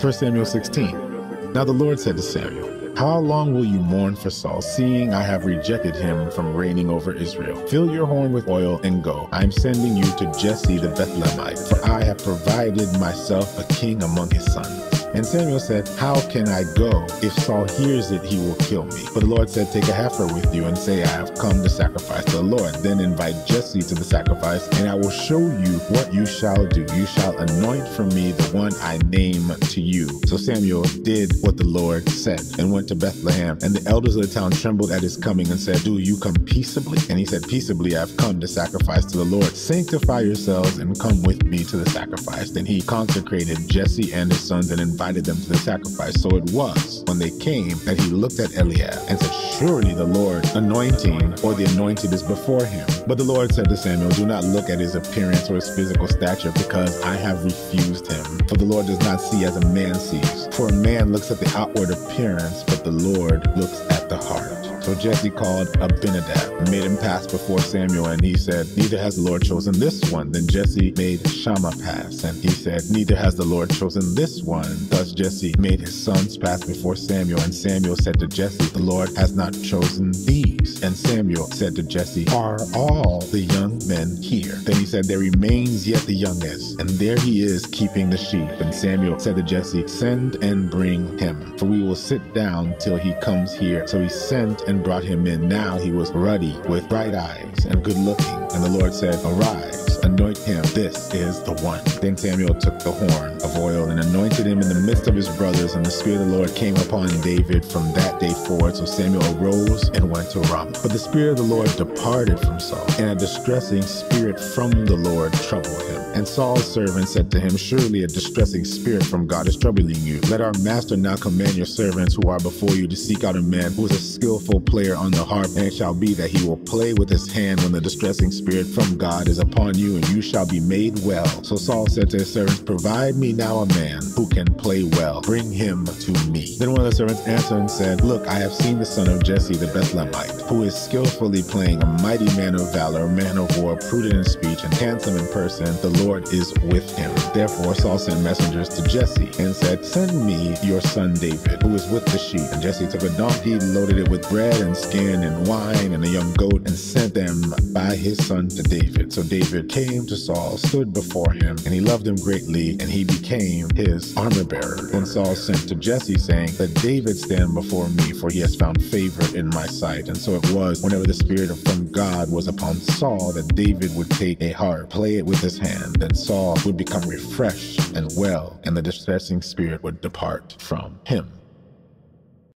1 Samuel 16. Now the Lord said to Samuel, "How long will you mourn for Saul, seeing I have rejected him from reigning over Israel? Fill your horn with oil and go. I am sending you to Jesse the Bethlehemite, for I have provided myself a king among his sons." And Samuel said, "How can I go? If Saul hears it, he will kill me." But the Lord said, "Take a heifer with you and say, I have come to sacrifice to the Lord. Then invite Jesse to the sacrifice, and I will show you what you shall do. You shall anoint for me the one I name to you." So Samuel did what the Lord said and went to Bethlehem. And the elders of the town trembled at his coming and said, "Do you come peaceably?" And he said, "Peaceably I have come to sacrifice to the Lord. Sanctify yourselves and come with me to the sacrifice." Then he consecrated Jesse and his sons and invited them to the sacrifice. So it was, when they came, that he looked at Eliab and said, "Surely the Lord anointing, or the anointed, is before him." But the Lord said to Samuel, "Do not look at his appearance or his physical stature, because I have refused him. For the Lord does not see as a man sees. For a man looks at the outward appearance, but the Lord looks at the heart." So Jesse called Abinadab and made him pass before Samuel, and he said, "Neither has the Lord chosen this one." Then Jesse made Shammah pass, and he said, "Neither has the Lord chosen this one." Thus Jesse made his sons pass before Samuel, and Samuel said to Jesse, "The Lord has not chosen these." And Samuel said to Jesse, "Are all the young men here?" Then he said, "There remains yet the youngest, and there he is keeping the sheep." And Samuel said to Jesse, "Send and bring him, for we will sit down till he comes here." So he sent and brought him in. Now he was ruddy, with bright eyes, and good looking. And the Lord said, "Arise, anoint him. This is the one." Then Samuel took the horn of oil and anointed him in the midst of his brothers, and the Spirit of the Lord came upon David from that day forward. So Samuel arose and went to Ramah. But the Spirit of the Lord departed from Saul, and a distressing spirit from the Lord troubled him. And Saul's servant said to him, "Surely a distressing spirit from God is troubling you. Let our master now command your servants who are before you to seek out a man who is a skillful player on the harp, and it shall be that he will play with his hand when the distressing spirit from God is upon you, and you shall be made well." So Saul said to his servants, "Provide me now a man who can play well. Bring him to me." Then one of the servants answered and said, "Look, I have seen the son of Jesse the Bethlehemite, who is skillfully playing, a mighty man of valor, a man of war, prudent in speech, and handsome in person. The Lord is with him." Therefore Saul sent messengers to Jesse and said, "Send me your son David, who is with the sheep." And Jesse took a donkey, loaded it with bread and skin and wine and a young goat, and sent them by his son to David. So David came to Saul, stood before him, and he loved him greatly, and he became his armor bearer. Then Saul sent to Jesse, saying, "Let David stand before me, for he has found favor in my sight." And so it was, whenever the Spirit from God was upon Saul, that David would take a harp, play it with his hand, and Saul would become refreshed and well, and the distressing spirit would depart from him.